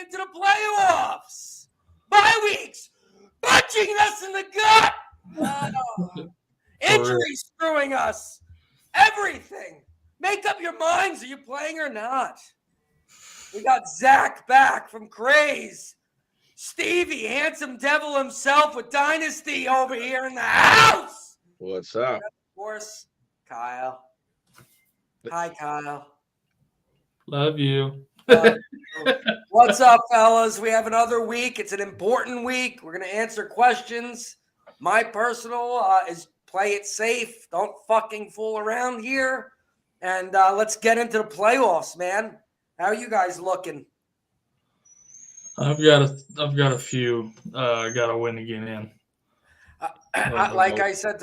into the playoffs. Bye weeks, punching us in the gut. Injuries screwing us. Everything. Make up your minds. Are you playing or not? We got Zach back from Craze. Stevie, handsome devil himself with Dynasty over here in the house. What's up? And of course, Kyle. Hi, Kyle. Love you. What's up, fellas? We have another week. It's an important week. We're going to answer questions. My personal is play it safe. Don't fucking fool around here. And let's get into the playoffs, man. How are you guys looking? I've got a few. I got to win to get in. Like I said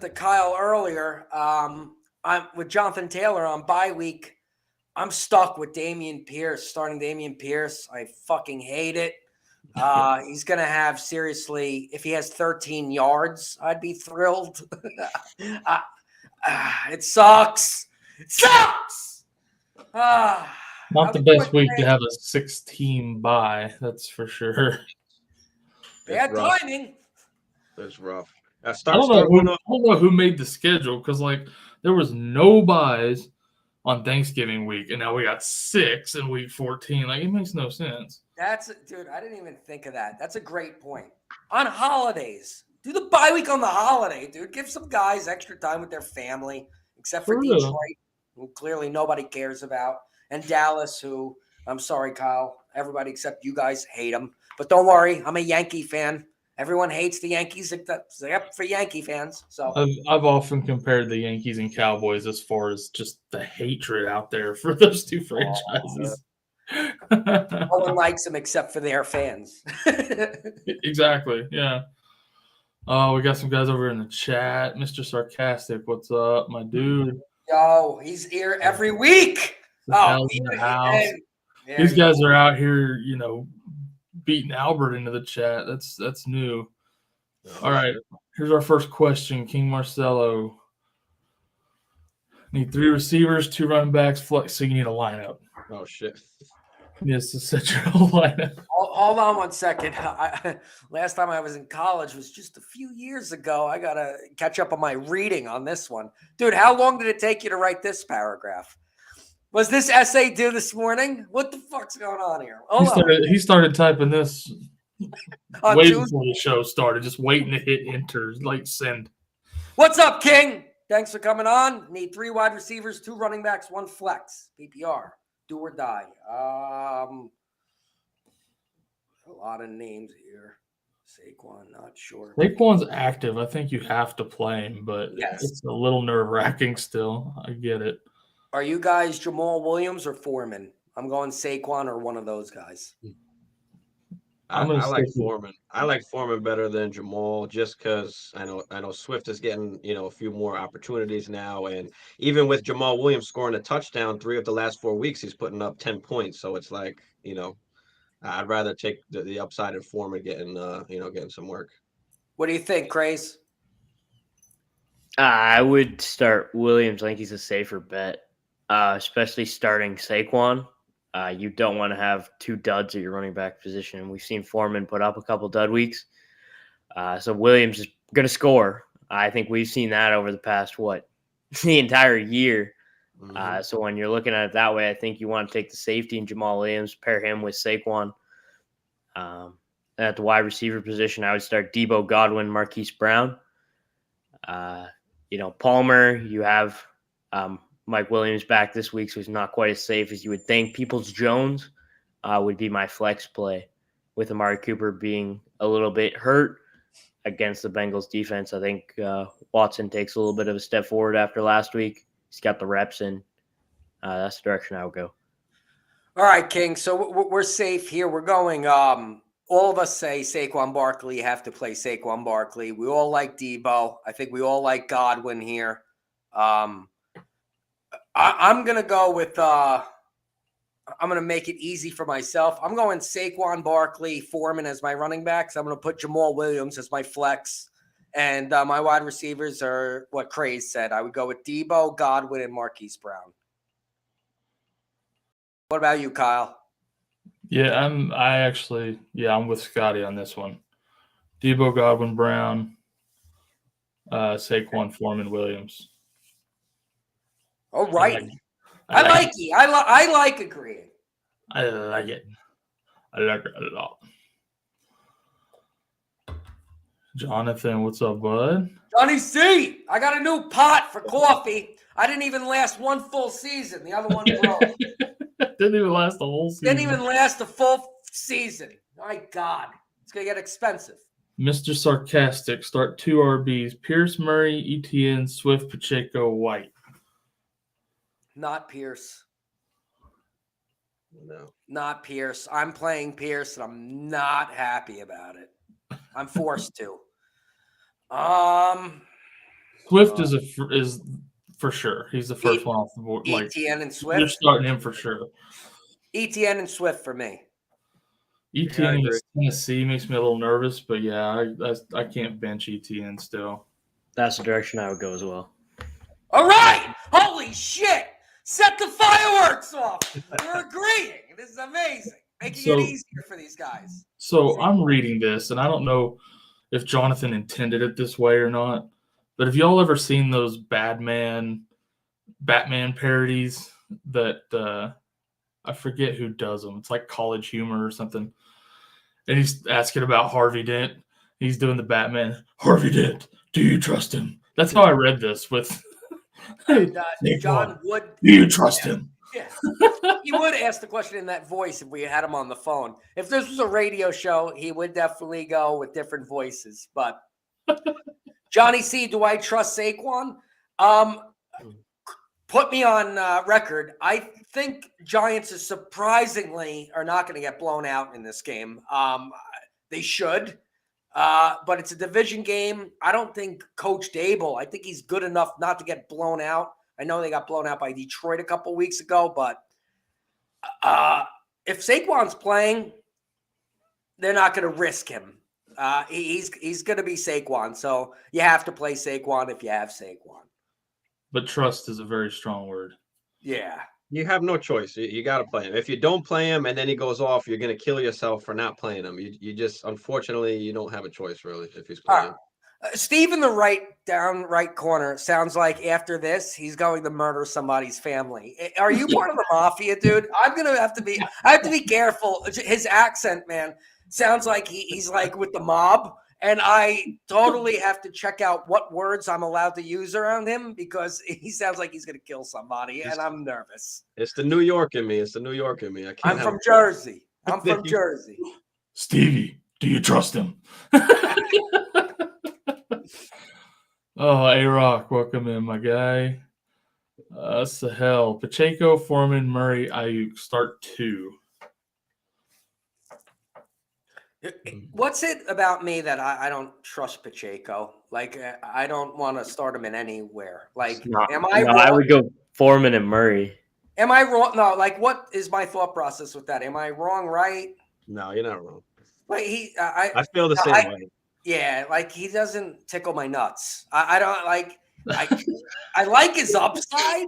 to Kyle earlier, I'm with Jonathan Taylor on bye week. I'm stuck with Dameon Pierce, starting Dameon Pierce. I fucking hate it. He's going to have, seriously, if he has 13 yards, I'd be thrilled. It sucks. It sucks. Not the best week to have a 6-team bye, that's for sure. Bad timing. It's rough. I don't know who made the schedule, because there was no buys on Thanksgiving week, and now we got 6 in week 14. It makes no sense. Dude, I didn't even think of that. That's a great point. On holidays, do the bye week on the holiday, dude. Give some guys extra time with their family, except for Detroit, who clearly nobody cares about, and Dallas, who, I'm sorry, Kyle, everybody except you guys hate them. But don't worry, I'm a Yankee fan. Everyone hates the Yankees except for Yankee fans. So I've often compared the Yankees and Cowboys as far as just the hatred out there for those two franchises. No one likes them except for their fans. Exactly. Yeah. Oh, we got some guys over in the chat. Mr. Sarcastic, what's up, my dude? Yo, he's here every week. In the house. These guys are out here, beating Albert into the chat. That's new. All right. Here's our first question. King Marcelo. Need 3 receivers, 2 running backs, flex, so you need a lineup. Oh, shit. Yes, to set your whole lineup. Hold on one second. Last time I was in college was just a few years ago. I got to catch up on my reading on this one. Dude, how long did it take you to write this paragraph? Was this essay due this morning? What the fuck's going on here? He started typing this way before the show started, just waiting to hit enter, send. What's up, King? Thanks for coming on. Need 3 wide receivers, 2 running backs, 1 flex. PPR. Do or die. A lot of names here. Saquon, not sure. Saquon's active. I think you have to play him, but It's a little nerve-wracking still. I get it. Are you guys Jamal Williams or Foreman? I'm going Saquon or one of those guys. I like Foreman. I like Foreman better than Jamal, just because I know Swift is getting a few more opportunities now, and even with Jamal Williams scoring a touchdown 3 of the last 4 weeks, he's putting up 10 points. So it's I'd rather take the upside of Foreman getting some work. What do you think, Craze? I would start Williams. I think he's a safer bet, especially starting Saquon. You don't want to have 2 duds at your running back position. We've seen Foreman put up a couple dud weeks. So Williams is going to score. I think we've seen that over the past, the entire year. Mm-hmm. So when you're looking at it that way, I think you want to take the safety in Jamal Williams, pair him with Saquon. And at the wide receiver position, I would start Debo, Godwin, Marquise Brown. Palmer, you have Mike Williams back this week, so he's not quite as safe as you would think. Peoples-Jones would be my flex play, with Amari Cooper being a little bit hurt against the Bengals defense. I think Watson takes a little bit of a step forward after last week. He's got the reps, and that's the direction I would go. All right, King. So we're safe here. We're going. All of us say Saquon Barkley. You have to play Saquon Barkley. We all like Debo. I think we all like Godwin here. I'm going to go with I'm going to make it easy for myself. I'm going Saquon Barkley, Foreman as my running backs. I'm going to put Jamal Williams as my flex. And my wide receivers are what Craze said. I would go with Debo, Godwin, and Marquise Brown. What about you, Kyle? Yeah, I'm with Scotty on this one. Debo, Godwin, Brown, Saquon, Foreman, Williams. All right. I like it. I like agreeing. I like it. I like it a lot. Jonathan, what's up, bud? Johnny C, I got a new pot for coffee. I didn't even last one full season. The other one broke. Didn't even last the whole season. Didn't even last a full season. My God. It's going to get expensive. Mr. Sarcastic, start 2 RBs. Pierce, Murray, ETN, Swift, Pacheco, White. Not Pierce. No. Not Pierce. I'm playing Pierce, and I'm not happy about it. I'm forced to. Swift is for sure. He's the first one off the board. ETN and Swift. You're starting him for sure. ETN and Swift for me. ETN against Tennessee makes me a little nervous, but yeah, I can't bench ETN still. That's the direction I would go as well. All right. Holy shit. Set the fireworks off. We're agreeing. This is amazing. Making it easier for these guys. So I'm reading this, and I don't know if Jonathan intended it this way or not, but have y'all ever seen those Batman parodies that I forget who does them. It's like College Humor or something. And he's asking about Harvey Dent. He's doing the Batman. Harvey Dent, do you trust him? That's how I read this with John Wood. Do you trust him? Yeah. He would ask the question in that voice if we had him on the phone. If this was a radio show, he would definitely go with different voices. But Johnny C, do I trust Saquon? Put me on record. I think Giants is surprisingly are not going to get blown out in this game. They should, but it's a division game. I don't think Coach Dable, I think he's good enough not to get blown out. I know they got blown out by Detroit a couple weeks ago, but if Saquon's playing, they're not going to risk him. He's going to be Saquon, so you have to play Saquon if you have Saquon. But trust is a very strong word. Yeah. You have no choice. You got to play him. If you don't play him and then he goes off, you're going to kill yourself for not playing him. You just, unfortunately, you don't have a choice, really, if he's playing. Steve in the right corner sounds like after this, he's going to murder somebody's family. Are you part of the mafia, dude? I have to be careful. His accent, man, sounds like he's like with the mob. And I totally have to check out what words I'm allowed to use around him because he sounds like he's going to kill somebody, and I'm nervous. It's the New York in me. I'm from Jersey. I'm from Jersey. Stevie, do you trust him? Oh, A-Rock, welcome in, my guy. Sahel, Pacheco, Foreman, Murray, Ayuk, start 2. What's it about me that I don't trust Pacheco? Like, I don't want to start him in anywhere. Like, am I wrong? I would go Foreman and Murray. Am I wrong? No, like, what is my thought process with that? Am I wrong, right? No, you're not wrong. Like, I feel the same way. Yeah, like, he doesn't tickle my nuts. I don't, like, I like his upside.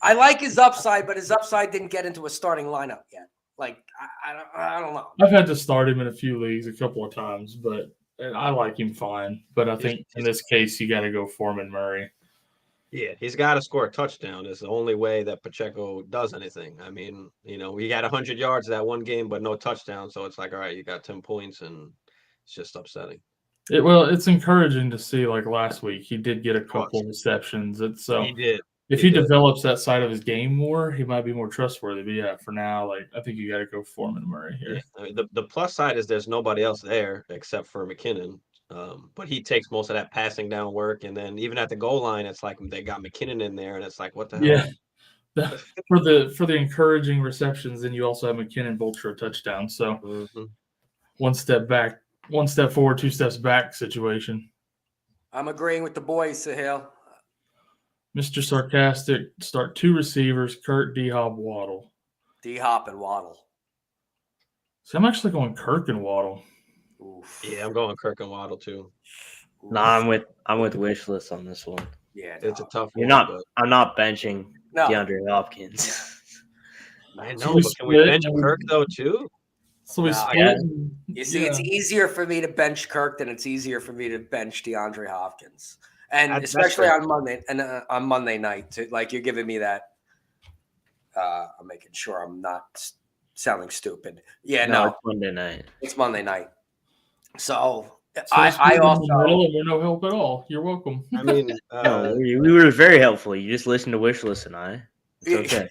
I like his upside, but his upside didn't get into a starting lineup yet. Like, I don't know. I've had to start him in a few leagues a couple of times, but I like him fine. But I think in this case, you got to go Foreman Murray. Yeah, he's got to score a touchdown. It's the only way that Pacheco does anything. I mean, we got 100 yards that one game, but no touchdown. So it's like, all right, you got 10 points, and it's just upsetting. It's encouraging to see. Like last week, he did get a couple of receptions. He did. If he develops that side of his game more, he might be more trustworthy. But yeah, for now, like I think you got to go Foreman Murray here. Yeah. I mean, the plus side is there's nobody else there except for McKinnon. But he takes most of that passing down work, and then even at the goal line, it's like they got McKinnon in there, and it's like, what the hell? Yeah. For the encouraging receptions, then you also have McKinnon vulture a touchdown. So 1 step back, 1 step forward, 2 steps back situation. I'm agreeing with the boys, Sahil. Mr. Sarcastic, start 2 receivers, Kirk, D-Hop, Waddle. D-Hop and Waddle. So I'm actually going Kirk and Waddle. Oof. Yeah, I'm going Kirk and Waddle too. No, I'm with Wishlist on this one. Yeah, it's a tough one. I'm not benching DeAndre Hopkins. I know, but can we bench Kirk though too? So we No, split. You see, it's easier for me to bench Kirk than it's easier for me to bench DeAndre Hopkins, and especially on Monday night. Like you're giving me that. I'm making sure I'm not sounding stupid. Yeah, no, it's Monday night. It's Monday night. So I also we're no help at all. You're welcome. I mean, no, we were very helpful. You just listened to Wishlist and I. It's okay.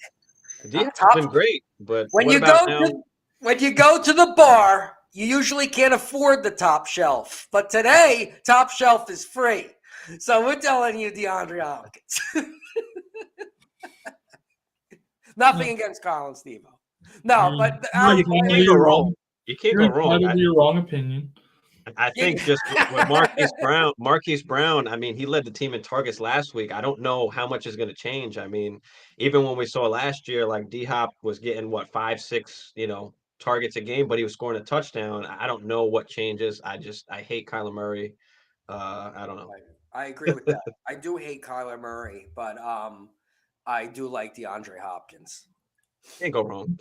It's been great, but when you go to the bar, you usually can't afford the top shelf. But today, top shelf is free. So we're telling you, DeAndre Hopkins. Nothing against Colin Stevo. No, but you can't go wrong. You can't go wrong. That would be your wrong opinion. I think just with Marquise Brown, I mean, he led the team in targets last week. I don't know how much is going to change. I mean, even when we saw last year, like D-Hop was getting 5, 6, targets a game, but he was scoring a touchdown. I don't know what changes. I hate Kyler Murray. I don't know. I agree with that. I do hate Kyler Murray, but I do like DeAndre Hopkins. Can't go wrong.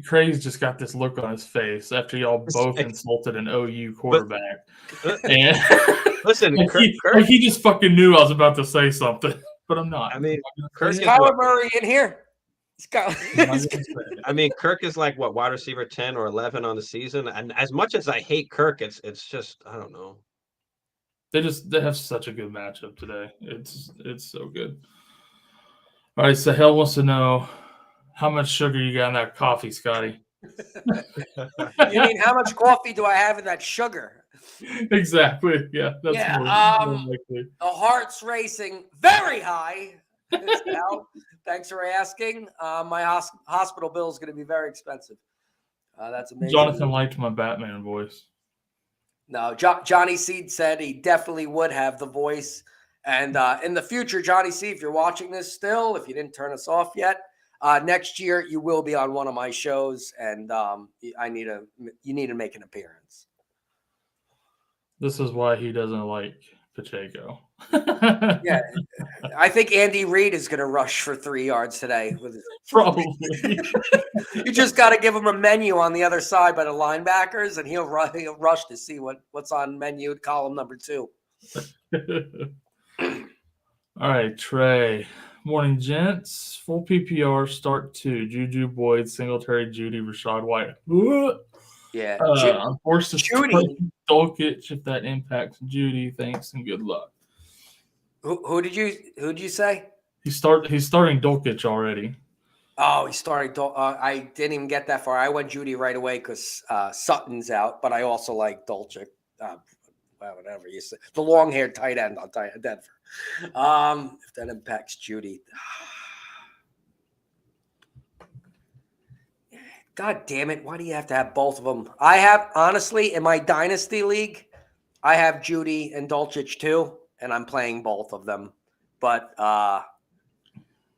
Craig's just got this look on his face after y'all both insulted an OU quarterback. And listen, Kirk, he just fucking knew I was about to say something, but I'm not. I mean, Kyler Murray in here. I mean, Kirk is like wide receiver 10 or 11 on the season, and as much as I hate Kirk, it's just I don't know. They have such a good matchup today. It's so good. All right, Sahel wants to know how much sugar you got in that coffee, Scotty. You mean how much coffee do I have in that sugar? Exactly. Yeah. That's more likely. The heart's racing very high. Thanks for asking. My hospital bill is going to be very expensive. That's amazing. Jonathan liked my Batman voice. No, Johnny Seed said he definitely would have the voice. And in the future, Johnny C, if you're watching this still, if you didn't turn us off yet, next year you will be on one of my shows, and you need to make an appearance. This is why he doesn't like Pacheco. Yeah, I think Andy Reid is going to rush for 3 yards today. Probably. You just got to give him a menu on the other side by the linebackers, and he'll rush to see what's on menu column number 2. All right, Trey. Morning, gents. Full PPR, start 2. Juju, Boyd, Singletary, Judy, Rashad White. Yeah. I'm forced to start Dulcich if that impacts Judy. Thanks and good luck. Who did you say? He's starting Dulcich already. Oh, he's starting. I didn't even get that far. I went Judy right away because Sutton's out, but I also like Dulcich. Whatever you say, the long-haired tight end on Denver. If that impacts Judy, God damn it! Why do you have to have both of them? I have honestly in my dynasty league, I have Judy and Dulcich too, and I'm playing both of them. But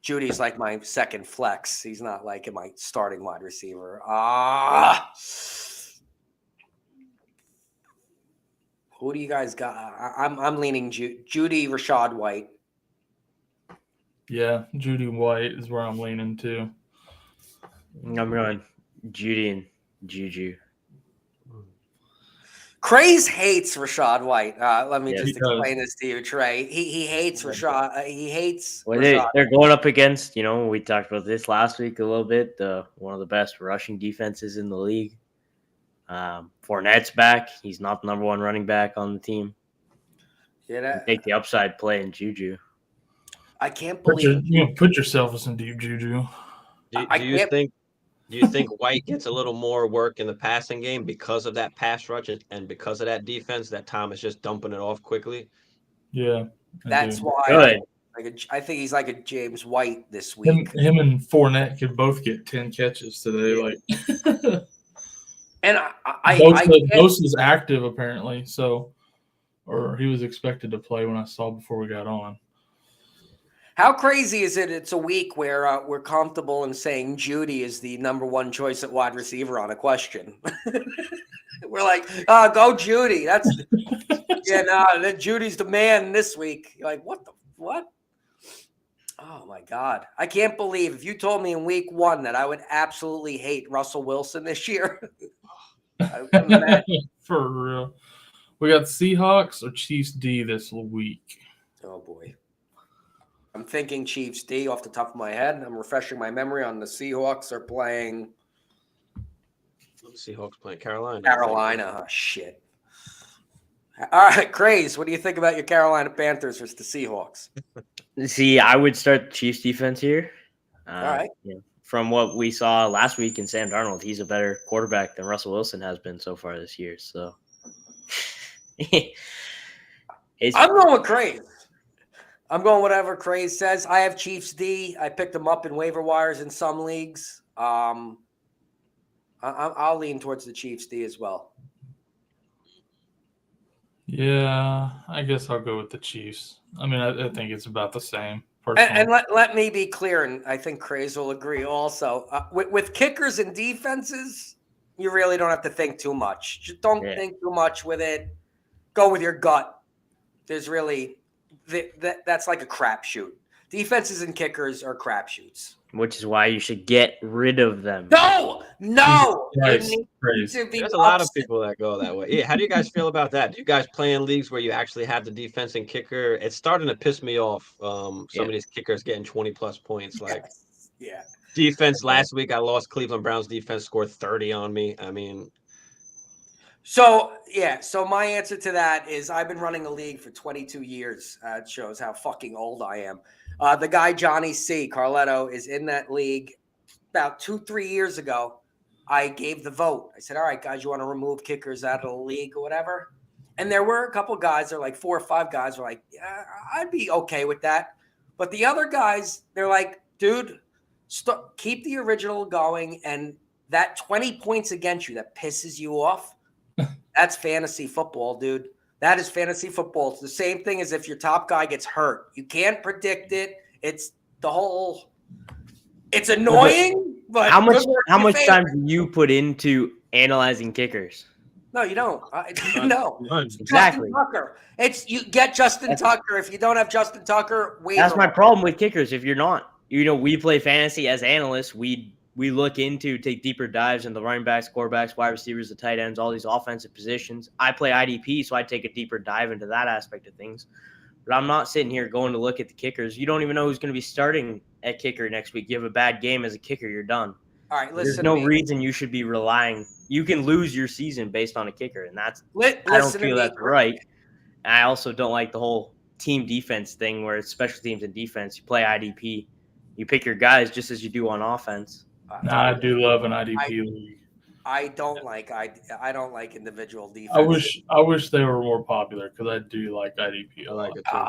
Judy's like my second flex. He's not like my starting wide receiver. Who do you guys got? I'm leaning Judy, Rashad White. Yeah, Judy White is where I'm leaning too. I'm going Judy and Juju. Craze hates Rashad White. Let me just explain this to you, Trey. He hates Rashad. He hates. Well, Rashad. They're going up against. We talked about this last week a little bit. One of the best rushing defenses in the league. Fournette's back. He's not the number 1 running back on the team. Yeah, take the upside play in Juju. I can't believe put yourself in some deep juju. Do you think White gets a little more work in the passing game because of that pass rush and because of that defense that Tom is just dumping it off quickly? Yeah, that's why. I think he's like a James White this week. Him and Fournette could both get 10 catches today. Yeah. And Bosa is active apparently, or he was expected to play when I saw before we got on. How crazy is it? It's a week where we're comfortable in saying Judy is the number 1 choice at wide receiver on a question. We're like, go Judy. That Judy's the man this week. You're like, what? Oh my God. I can't believe if you told me in week 1 that I would absolutely hate Russell Wilson this year. For real. We got Seahawks or Chiefs D this week. Oh, boy. I'm thinking Chiefs D off the top of my head. I'm refreshing my memory on the Seahawks are playing. Seahawks playing Carolina. Carolina. Oh, shit. All right, Craze, what do you think about your Carolina Panthers versus the Seahawks? See, I would start the Chiefs defense here. All right. From what we saw last week in Sam Darnold, he's a better quarterback than Russell Wilson has been so far this year. So I'm going with Craze. I'm going whatever Craze says. I have Chiefs D. I picked them up in waiver wires in some leagues. I'll lean towards the Chiefs D as well. Yeah, I guess I'll go with the Chiefs. I mean, I think it's about the same. And let me be clear, and I think Craze will agree also. With kickers and defenses, you really don't have to think too much. Just don't think too much with it. Go with your gut. There's really that's like a crapshoot. Defenses and kickers are crapshoots. Which is why you should get rid of them. No. There's a lot of people that go that way. Yeah, how do you guys feel about that? Do you guys play in leagues where you actually have the defense and kicker? It's starting to piss me off. Some of these kickers getting 20-plus points. Defense last week, I lost. Cleveland Browns defense scored 30 on me. I mean. So my answer to that is I've been running a league for 22 years. It shows how fucking old I am. The guy, Johnny C. Carletto, is in that league. About 2-3 years ago, I gave the vote. I said, all right, guys, you want to remove kickers out of the league or whatever? And there were a couple guys, they're like 4 or 5 guys were like, yeah, I'd be okay with that. But the other guys, they're like, dude, keep the original going. And that 20 points against you that pisses you off, that's fantasy football, dude. That is fantasy football. It's the same thing as if your top guy gets hurt. You can't predict it. It's annoying, but how much time do you put into analyzing kickers? No, you don't. No, exactly. Justin Tucker. You get Justin Tucker. If you don't have Justin Tucker, that's my problem with kickers. If you're not, we play fantasy as analysts. We look into take deeper dives into the running backs, quarterbacks, wide receivers, the tight ends, all these offensive positions. I play IDP, so I take a deeper dive into that aspect of things. But I'm not sitting here going to look at the kickers. You don't even know who's going to be starting at kicker next week. You have a bad game as a kicker, you're done. All right, listen. There's no reason you should be relying. You can lose your season based on a kicker, and I don't feel that's right. And I also don't like the whole team defense thing where it's special teams and defense. You play IDP. You pick your guys just as you do on offense. I do love an IDP league. I don't like individual defense. I wish they were more popular because I do like IDP. I like it too.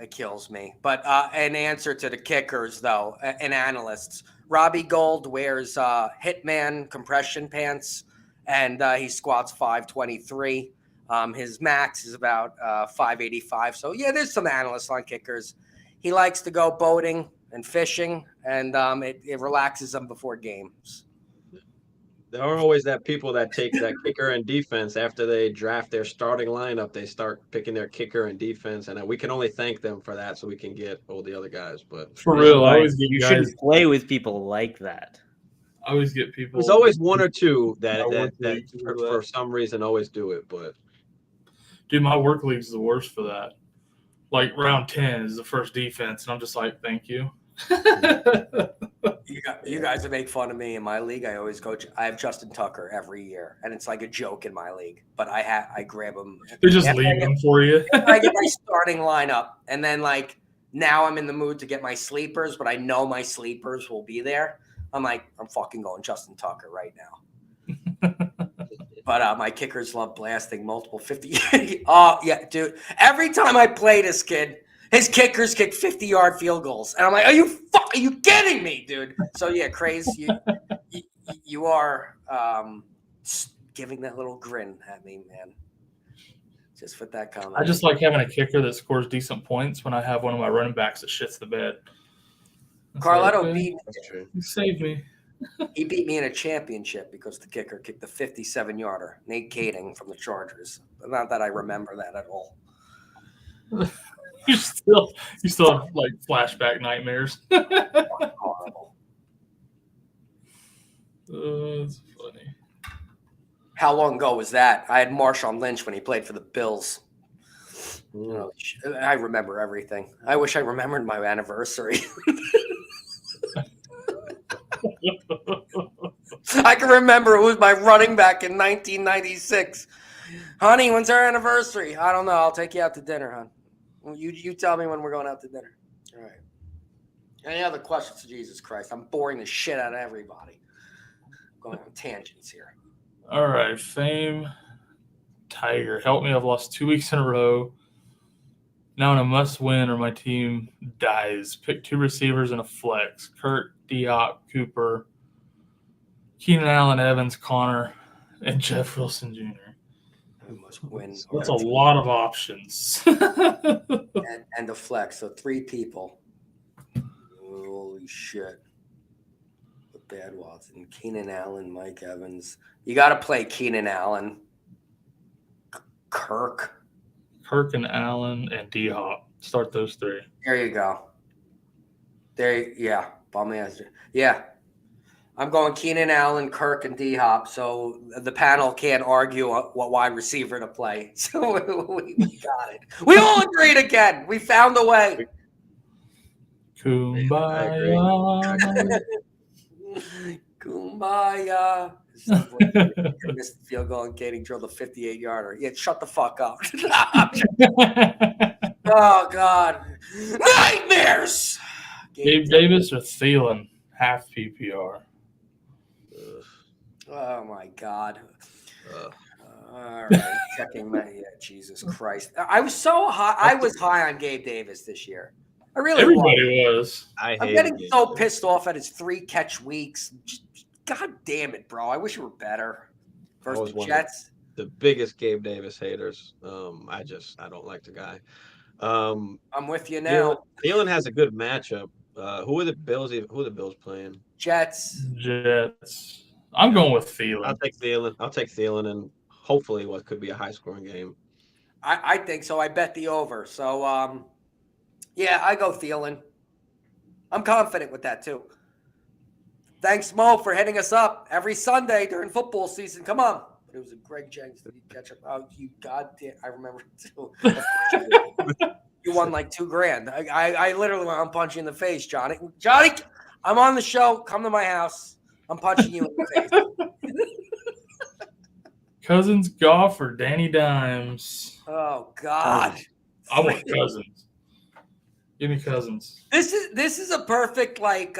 It kills me. But an answer to the kickers though, and analysts, Robbie Gold wears Hitman compression pants, and he squats 523. His max is about 585. So yeah, there's some analysts on kickers. He likes to go boating and fishing, and it relaxes them before games. There are always people that take that kicker and defense after they draft their starting lineup. They start picking their kicker and defense, and we can only thank them for that, so we can get all the other guys. But for real, you shouldn't play with people like that. I always get people. There's always one or two that for some reason always do it. But dude, my work league is the worst for that. Like round 10 is the first defense, and I'm just like, thank you. You guys would make fun of me in my league. I always coach. I have Justin Tucker every year, and it's like a joke in my league. But I grab him. They just leave him for you. I get my starting lineup, and then now I'm in the mood to get my sleepers, but I know my sleepers will be there. I'm fucking going Justin Tucker right now. But my kickers love blasting multiple 50. Oh yeah, dude! Every time I play this kid, his kickers kick 50-yard field goals, and I'm like, "Are you kidding me, dude?" So yeah, crazy. You are giving that little grin at me, man. Just with that comment. I just like having a kicker that scores decent points when I have one of my running backs that shits the bed. Carletto beat me. You saved me. He beat me in a championship because the kicker kicked the 57-yarder. Nate Kading from the Chargers. Not that I remember that at all. You still have like flashback nightmares. Horrible. That's funny. How long ago was that? I had Marshawn Lynch when he played for the Bills. Oh, I remember everything. I wish I remembered my anniversary. I can remember it was my running back in 1996. Honey, when's our anniversary? I don't know. I'll take you out to dinner, hon. You tell me when we're going out to dinner. All right. Any other questions? Jesus Christ. I'm boring the shit out of everybody. I'm going on tangents here. All right. Fame Tiger. Help me. I've lost 2 weeks in a row. Now in a must win or my team dies. Pick 2 receivers and a flex. Kurt, D-Hop, Cooper, Keenan Allen, Evans, Connor, and Jeff Wilson Jr. Must win. That's a lot of options. and a flex. So 3 people. Holy shit. The bad Watson. Keenan Allen, Mike Evans. You got to play Keenan Allen. Kirk and Allen and D-Hop. Start those 3. There you go. Yeah. Bum ass. Yeah. I'm going Keenan Allen, Kirk, and D-Hop, so the panel can't argue what wide receiver to play. So we got it. We all agreed again. We found a way. Kumbaya. Kumbaya. Missed the field goal and Katie drilled a 58-yarder. Yeah, shut the fuck up. Oh, God. Nightmares. Gabe Davis or Thielen? Half PPR. Oh, my God. All right. Checking my Jesus Christ. I was so high. I was high on Gabe Davis this year. I really Everybody was. I'm getting so pissed off at his 3-catch weeks. God damn it, bro. I wish you were better. Versus the Jets. The biggest Gabe Davis haters. I don't like the guy. I'm with you now. Thielen has a good matchup. Who are the Bills playing? Jets. I'm going with Thielen. I'll take Thielen and hopefully what could be a high-scoring game. I think so. I bet the over. So, yeah, I go Thielen. I'm confident with that, too. Thanks, Mo, for hitting us up every Sunday during football season. Come on. It was a Greg Jenks. Did he catch up? Oh, you goddamn. I remember it, too. You won like $2,000. I literally went, I'm punching you in the face, Johnny. Johnny, I'm on the show. Come to my house. I'm punching you in the face. Cousins, Goff, or Danny Dimes? Oh, God. I want Cousins. Give me Cousins. This is a perfect, like,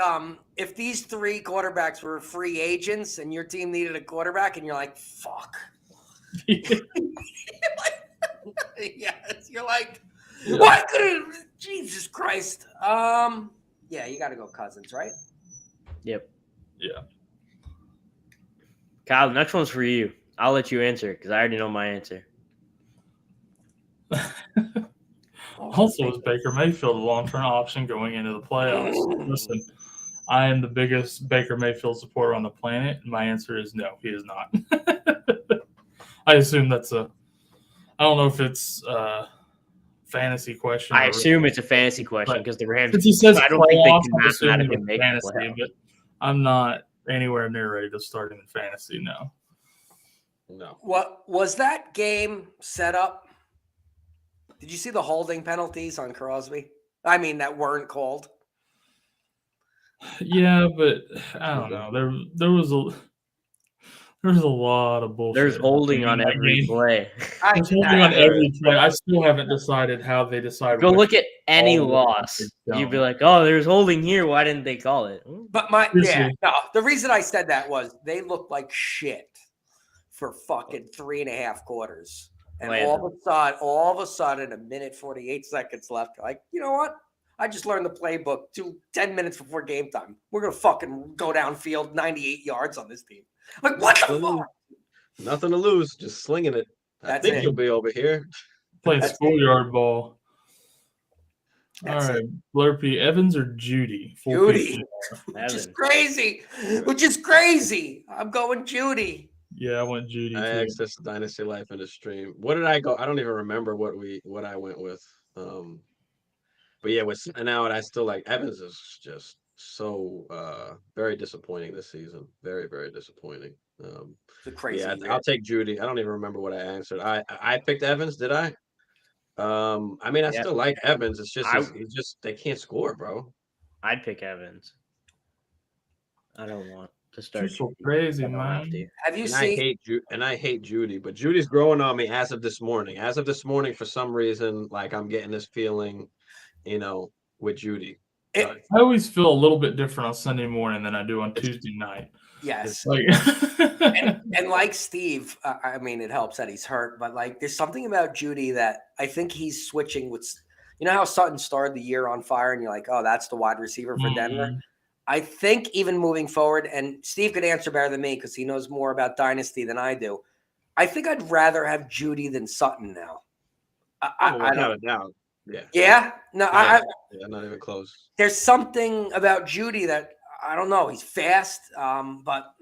if these 3 quarterbacks were free agents and your team needed a quarterback and you're like, fuck. Yes, you're like, why couldn't Jesus Christ? Yeah, you got to go Cousins, right? Yep. Yeah. Kyle, the next one's for you. I'll let you answer because I already know my answer. Also, is Baker Mayfield a long-term option going into the playoffs? Listen, I am the biggest Baker Mayfield supporter on the planet, and my answer is no, he is not. I assume that's I don't know if it's a fantasy question. I assume it's a fantasy question because the Rams. Since he says I don't think they can mathematically make fantasy, but I'm not anywhere near ready to start him in fantasy now. No. What was that game set up? Did you see the holding penalties on Crosby? I mean, that weren't called. Yeah, but I don't know. There was a lot of bullshit. There's holding on every play. There's holding on every play. I still haven't decided how they decide. Go look at any loss. You'd be like, oh, there's holding here. Why didn't they call it? But the reason I said that was they looked like shit for fucking 3.5 quarters. And all of a sudden, 1:48 left. Like, you know what? I just learned the playbook 10 minutes before game time. We're going to fucking go downfield 98 yards on this team. Like, what the fuck? Nothing to lose. Just slinging it. I think you'll be over here. Playing schoolyard ball. All right. Blurpy, Evans or Judy? Judy. Which is crazy. I'm going Judy. Yeah, I went Judy. I accessed Dynasty Life in the stream. What did I go? I don't even remember what I went with. But yeah, now I still like Evans is just so very disappointing this season. Very, very disappointing. It's a crazy Yeah, year. I'll take Judy. I don't even remember what I answered. I picked Evans, did I? I mean, I still like Evans. It's just they can't score, bro. I'd pick Evans. I don't want to start. You're so crazy, man. Have you And seen? I hate Judy, but Judy's growing on me as of this morning. As of this morning, for some reason, like I'm getting this feeling, with Judy. I always feel a little bit different on Sunday morning than I do on Tuesday night. Yes. Like, and like Steve, I mean, it helps that he's hurt, but like there's something about Judy that I think he's switching with. You know how Sutton started the year on fire and you're like, oh, that's the wide receiver for Denver? I think even moving forward, and Steve could answer better than me because he knows more about Dynasty than I do. I think I'd rather have Judy than Sutton now. I don't doubt. Yeah. Yeah? No, yeah, not even close. There's something about Judy that I don't know. He's fast, but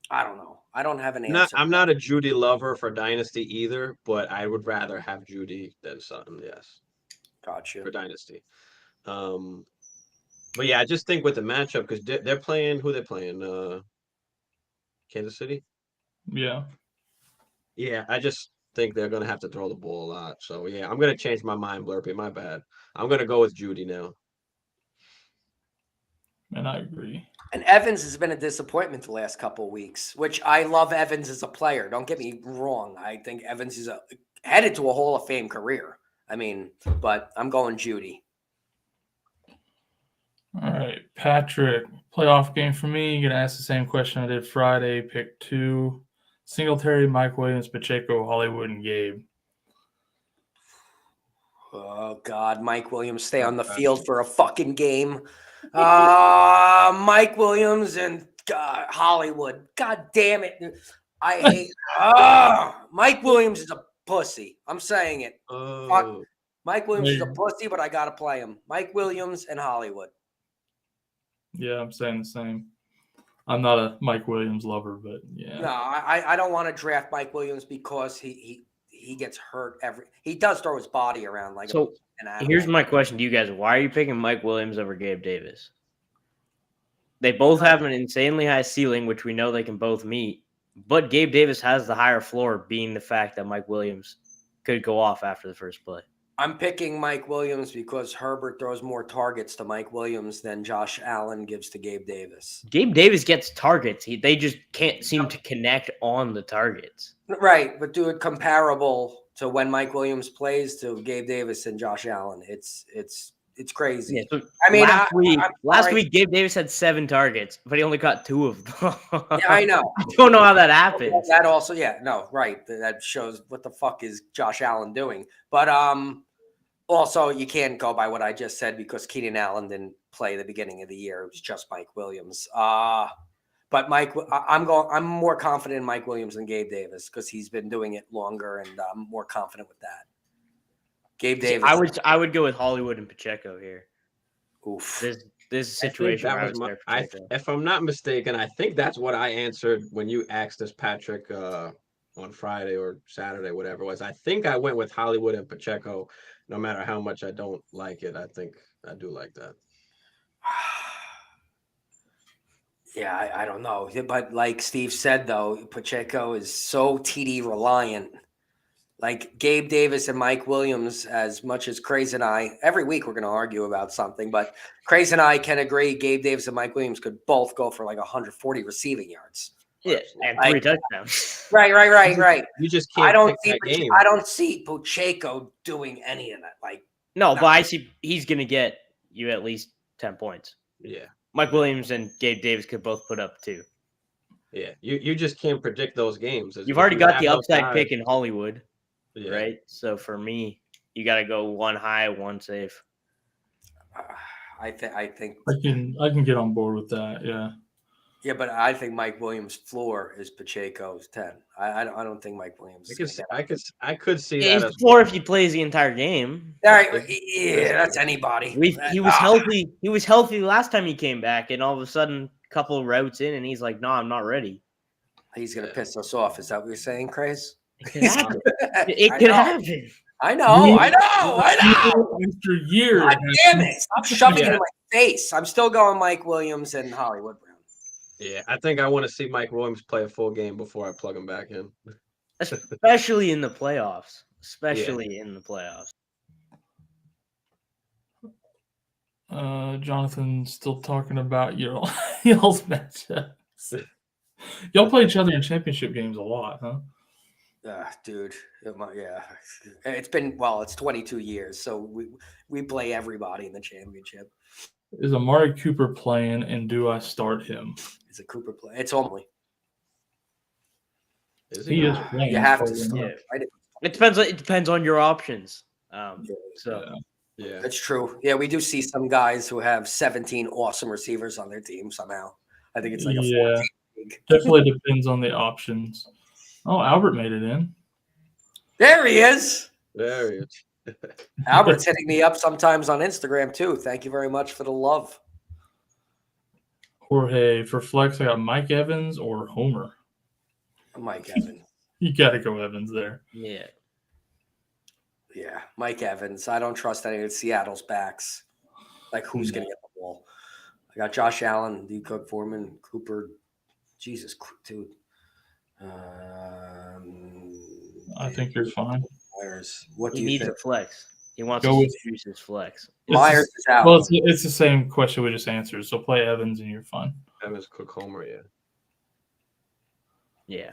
I don't know. I don't have an answer. I'm not a Judy lover for Dynasty either, but I would rather have Judy than Sutton. Yes. Gotcha. For Dynasty. But yeah, I just think with the matchup, because they're playing who they're playing, Kansas City. Yeah. Yeah, I just think they're gonna have to throw the ball a lot. So yeah, I'm gonna change my mind, Blurpy. My bad. I'm gonna go with Judy now. And I agree. And Evans has been a disappointment the last couple of weeks, which I love Evans as a player. Don't get me wrong. I think Evans is headed to a Hall of Fame career. I mean, but I'm going Judy. All right, Patrick, playoff game for me. You're going to ask the same question I did Friday. Pick 2. Singletary, Mike Williams, Pacheco, Hollywood, and Gabe. Oh, God. Mike Williams stay on the field for a fucking game. Mike Williams and Hollywood. God damn it. I hate Mike Williams is a pussy. I'm saying it. Fuck. Mike Williams is a pussy, but I got to play him. Mike Williams and Hollywood. Yeah, I'm saying the same. I'm not a Mike Williams lover, but yeah. No, I don't want to draft Mike Williams because he gets hurt he does throw his body around like so an animal. Here's my question to you guys. Why are you picking Mike Williams over Gabe Davis? They both have an insanely high ceiling, which we know they can both meet, but Gabe Davis has the higher floor, being the fact that Mike Williams could go off after the first play. I'm picking Mike Williams because Herbert throws more targets to Mike Williams than Josh Allen gives to Gabe Davis. Gabe Davis gets targets. They just can't seem to connect on the targets. Right, but do it comparable to when Mike Williams plays to Gabe Davis and Josh Allen. It's crazy. Yeah, so I mean, last week Gabe Davis had 7 targets, but he only caught 2 of them. Yeah, I know. I don't know how that happens. That also, right. That shows what the fuck is Josh Allen doing. But also, you can't go by what I just said because Keenan Allen didn't play the beginning of the year. It was just Mike Williams. But I'm more confident in Mike Williams than Gabe Davis because he's been doing it longer, and I'm more confident with that. Gabe Davis. I would go with Hollywood and Pacheco here. Oof. This is a situation where I would start Pacheco. If I'm not mistaken, I think that's what I answered when you asked us, Patrick, on Friday or Saturday, whatever it was. I think I went with Hollywood and Pacheco. No matter how much I don't like it, I think I do like that. Yeah, I don't know. But like Steve said, though, Pacheco is so TD reliant. Like Gabe Davis and Mike Williams, as much as Craze and I, every week we're going to argue about something, but Craze and I can agree Gabe Davis and Mike Williams could both go for like 140 receiving yards. Yeah, and 3 touchdowns. Right. You just can't. I don't see Pacheco doing any of that. But I see he's going to get you at least 10 points. Yeah. Mike Williams and Gabe Davis could both put up 2. Yeah, you just can't predict those games. You've already got the upside pick in Hollywood, right? So for me, you got to go 1 high, 1 safe. I think I can get on board with that. Yeah. Yeah, but I think Mike Williams' floor is Pacheco's 10. I don't think Mike Williams. I could see that. His floor if he plays the entire game. All right, yeah, that's anybody. He was healthy. He was healthy last time he came back, and all of a sudden, a couple of routes in, and he's like, "No, I'm not ready." He's gonna piss us off. Is that what you're saying, Craze? It could happen. I know. After years. God damn it! Stop shoving it in my face. I'm still going Mike Williams and Hollywood Brown. Yeah, I think I want to see Mike Williams play a full game before I plug him back in. Especially in the playoffs. In the playoffs. Jonathan's still talking about y'all's matchups. Y'all play each other in championship games a lot, huh? Dude, it's been it's 22 years, so we play everybody in the championship. Is Amari Cooper playing, and do I start him? Is a Cooper play? It's only. He is playing. You have to start. Right? It depends on your options. That's true. Yeah, we do see some guys who have 17 awesome receivers on their team somehow. I think it's like a 14 league. Definitely depends on the options. Oh, Albert made it in. There he is. There he is. Albert's hitting me up sometimes on Instagram too. Thank you very much for the love. Jorge, for flex, I got Mike Evans or Homer. Mike Evans. You got to go Evans there. Yeah. Yeah, Mike Evans. I don't trust any of Seattle's backs. Like, who's going to get the ball? I got Josh Allen, D. Cook, Foreman, Cooper. Jesus, dude. I think you're fine. Myers. What do he you needs think? a flex. He wants Go to with use his flex. Myers is out. Well, it's the same question we just answered. So play Evans and you're fine. Evans, Cook, Homer, yeah. Yeah.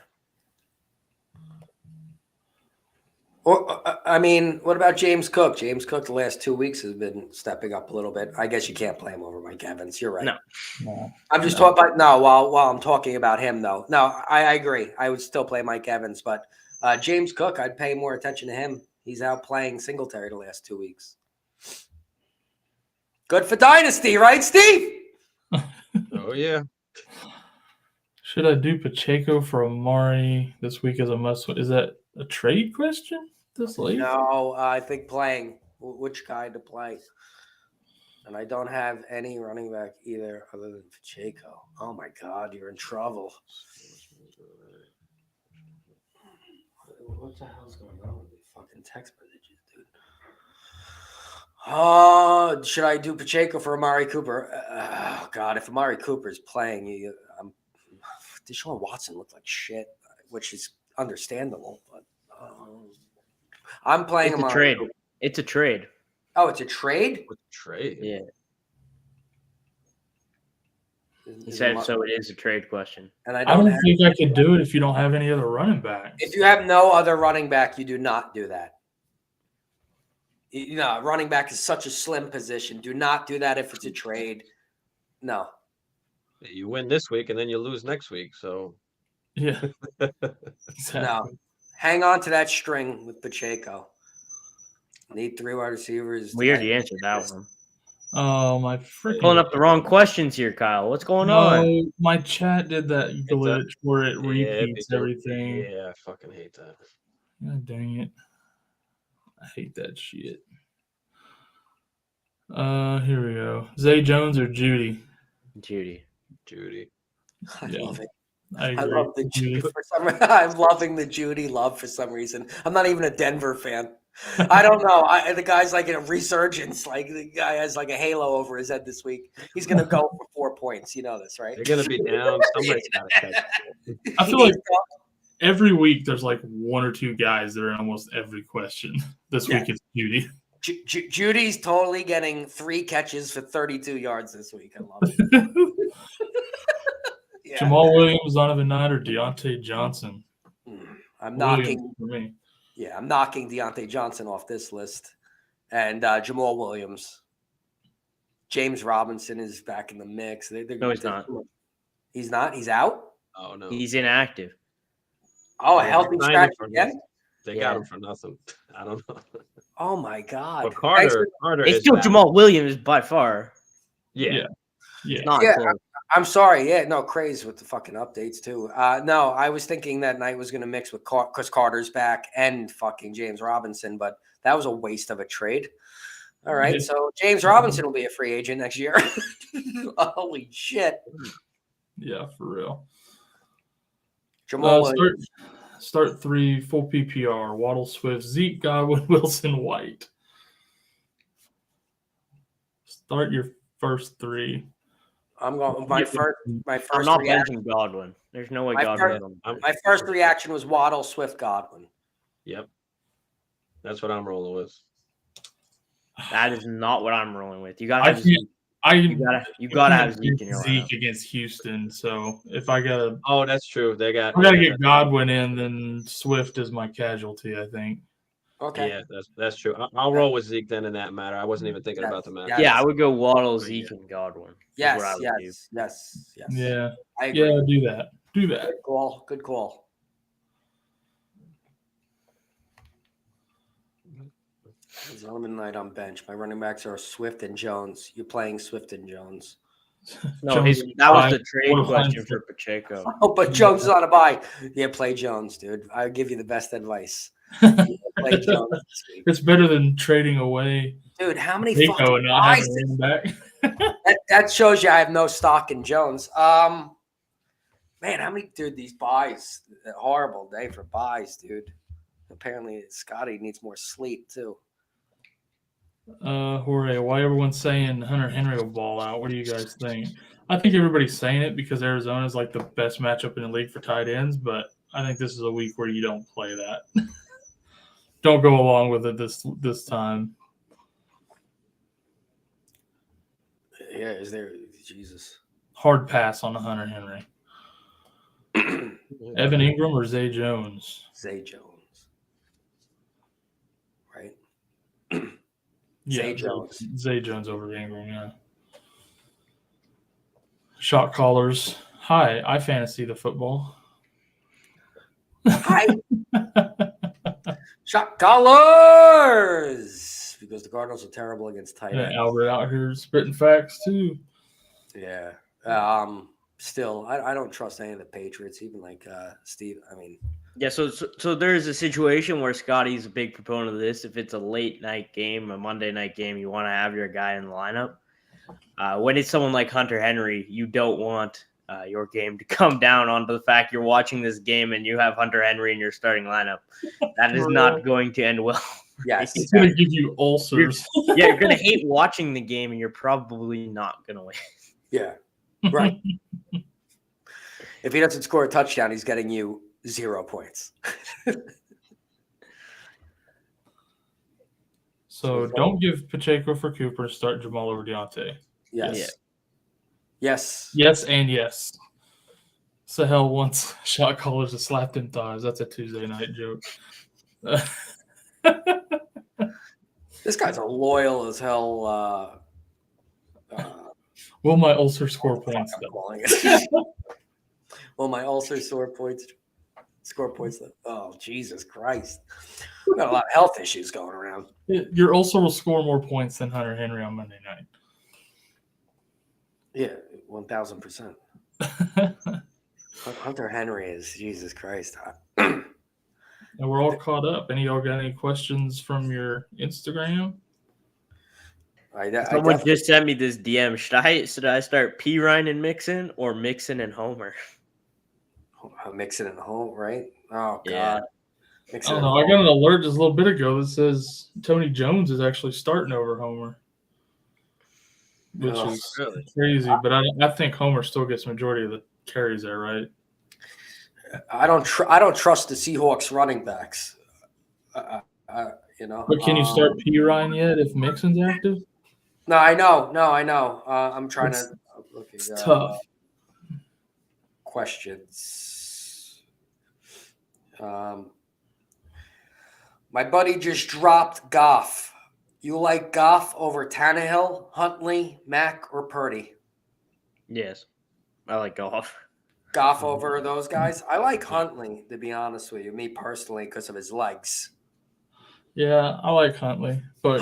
Or, I mean, what about James Cook? James Cook the last 2 weeks has been stepping up a little bit. I guess you can't play him over Mike Evans. You're right. No. I'm just talking about while I'm talking about him though. No, I agree. I would still play Mike Evans, but James Cook, I'd pay more attention to him. He's out playing Singletary the last 2 weeks. Good for Dynasty, right, Steve? Oh yeah. Should I do Pacheco for Amari this week as a must? Is that a trade question this late? No, I think playing. Which guy to play? And I don't have any running back either other than Pacheco. Oh, my God, you're in trouble. What the hell's going on with the fucking text messages, dude? Should I do Pacheco for Amari Cooper? Oh, God, if Amari Cooper is playing, Deshaun Watson looked like shit, which is understandable, but I'm playing It's him. a trade. It's a trade. Oh, it's a trade? With trade. Yeah. He said so. It is a trade question. And I don't think I could do it if you don't have any other running backs. If you have no other running back, you do not do that. You know, running back is such a slim position. Do not do that if it's a trade. No. You win this week and then you lose next week. So yeah. Exactly. No. Hang on to that string with Pacheco. Need 3 wide receivers. We already answered that one. Oh, my freaking. Pulling up the wrong questions here, Kyle. What's going on? My chat did that glitch where it repeats everything. Yeah, I fucking hate that. God dang it. I hate that shit. Here we go. Zay Jones or Judy? Judy. I love it. I love the Judy for some reason. I'm loving the Judy love for some reason. I'm not even a Denver fan. I don't know. The guy's like in a resurgence. Like the guy has like a halo over his head this week. He's going to go for 4 points. You know this, right? They're going to be down. Somebody's got to catch it. I feel like every week there's like 1 or 2 guys that are in almost every question. This week it's Judy. Judy's totally getting 3 catches for 32 yards this week. I love it. Yeah. Jamal Williams, Donovan Knight, or Deontay Johnson? I'm knocking Deontay Johnson off this list, and Jamal Williams. James Robinson is back in the mix. No, he's not. He's not. He's out. Oh no, he's inactive. Oh, a healthy scratch again. They got him for nothing. I don't know. Oh my God. But Carter it's still Jamal Williams by far. Yeah. Not close. I'm sorry. Yeah, no, crazy with the fucking updates too. No, I was thinking that Knight was going to mix with because Carter's back and fucking James Robinson, but that was a waste of a trade. All right, so James Robinson will be a free agent next year. Holy shit. Yeah, for real. Jamal start 3 full PPR. Waddle, Swift, Zeke, Godwin, Wilson, White. Start your first 3. I'm going. My first I'm not reaction. benching Godwin. There's no way Godwin. My first reaction was Waddle, Swift, Godwin. Yep. That's what I'm rolling with. That is not what I'm rolling with. You gotta have Zeke. You gotta have Zeke in your lineup. against Houston. So if I gotta, that's true. I gotta get Godwin in, then Swift is my casualty, I think. Okay. Yeah, that's true. I'll roll with Zeke then in that matter. I wasn't even thinking about the match. Yeah, I would go Waddle, Zeke, and Godwin. Yes. Yeah. I agree. Yeah, do that. Good call. Good call. Zombie night on bench. My running backs are Swift and Jones. You're playing Swift and Jones. No, that was the trade question for Pacheco. Oh, but Jones is on a bye. Yeah, play Jones, dude. I'll give you the best advice. Play Jones this week. It's better than trading away. Dude, how many Nico fucking and not buys? having a running back. That shows you I have no stock in Jones. Man, how many, dude, these buys, a horrible day for buys, dude. Apparently Scotty needs more sleep too. Jorge, why everyone's saying Hunter Henry will ball out? What do you guys think? I think everybody's saying it because Arizona is like the best matchup in the league for tight ends, but I think this is a week where you don't play that. Don't go along with it this time. Yeah, is there Jesus? Hard pass on the Hunter Henry. Evan Ingram or Zay Jones? Zay Jones. Right? Yeah, Zay Jones. Zay Jones over Ingram, yeah. Shot callers. Hi, I fantasy the football. Hi. Shot callers! Because the Cardinals are terrible against tight ends. Yeah, Albert out here spitting facts too. Yeah. Still, I don't trust any of the Patriots, even like Steve. I mean, yeah. So there's a situation where Scotty's a big proponent of this. If it's a late night game, a Monday night game, you want to have your guy in the lineup. When it's someone like Hunter Henry, you don't want your game to come down onto the fact you're watching this game and you have Hunter Henry in your starting lineup. That is not going to end well. Yes, it's going to give you ulcers. You're going to hate watching the game, and you're probably not going to win. Yeah, right. If he doesn't score a touchdown, he's getting you 0 points. So don't give Pacheco for Cooper. Start Jamal over Deontay. Yes. Yeah. Yes. Yes and yes. Sahel wants shot callers to slap them thighs. That's a Tuesday night joke. This guy's a loyal as hell. Will my ulcer score points though? Will my ulcer score points? Score points though? Oh, Jesus Christ! We got a lot of health issues going around. Your ulcer will score more points than Hunter Henry on Monday night. Yeah, 1,000%. Hunter Henry is Jesus Christ. And we're all caught up. Any of y'all got any questions from your Instagram? Someone just sent me this DM. Should I start P. Ryan and Mixon or Mixon and Homer? Mixon and Homer, right? Oh, God. Yeah. I don't know. I got an alert just a little bit ago that says Tony Jones is actually starting over Homer, which is really crazy. But I think Homer still gets majority of the carries there, right? I don't trust the Seahawks running backs. You know. But can you start P. Ryan yet if Mixon's active? No, I know. I'm trying to look at tough questions. My buddy just dropped Goff. You like Goff over Tannehill, Huntley, Mack, or Purdy? Yes, I like Goff. Goff over those guys? I like Huntley, to be honest with you, me personally, because of his legs. Yeah, I like Huntley. But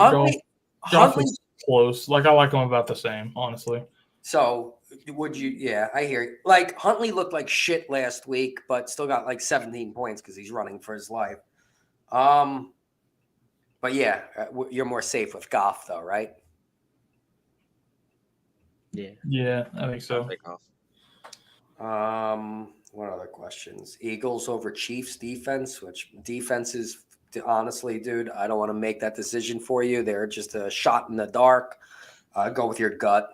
Goff is close. Like, I like him about the same, honestly. So, would you – yeah, I hear you. Like, Huntley looked like shit last week, but still got like 17 points because he's running for his life. But, yeah, you're more safe with Goff, though, right? Yeah. Yeah, I think so. What other questions? Eagles over Chiefs defense, which defenses, honestly, dude, I don't want to make that decision for you. They're just a shot in the dark. Go with your gut.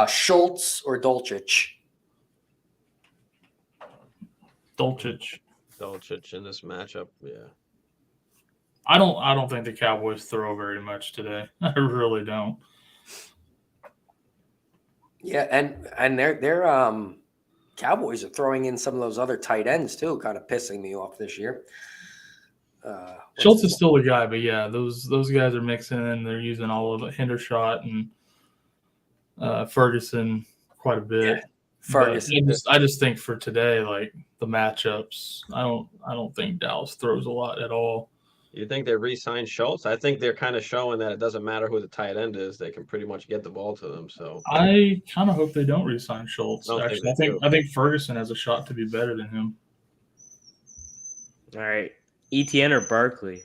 Schultz or Dolchich? Dolchich. Dolchich in this matchup, yeah. I don't think the Cowboys throw very much today. I really don't. Yeah, and they're Cowboys are throwing in some of those other tight ends too, kind of pissing me off this year. Schultz is still a guy, but yeah, those guys are mixing in. They're using all of it, Hendershot and Ferguson quite a bit. Yeah, Ferguson. I just think for today, like the matchups, I don't think Dallas throws a lot at all. You think they re-signed Schultz? I think they're kind of showing that it doesn't matter who the tight end is; they can pretty much get the ball to them. So I kind of hope they don't re-sign Schultz. Actually, I think Ferguson has a shot to be better than him. All right, ETN or Barkley?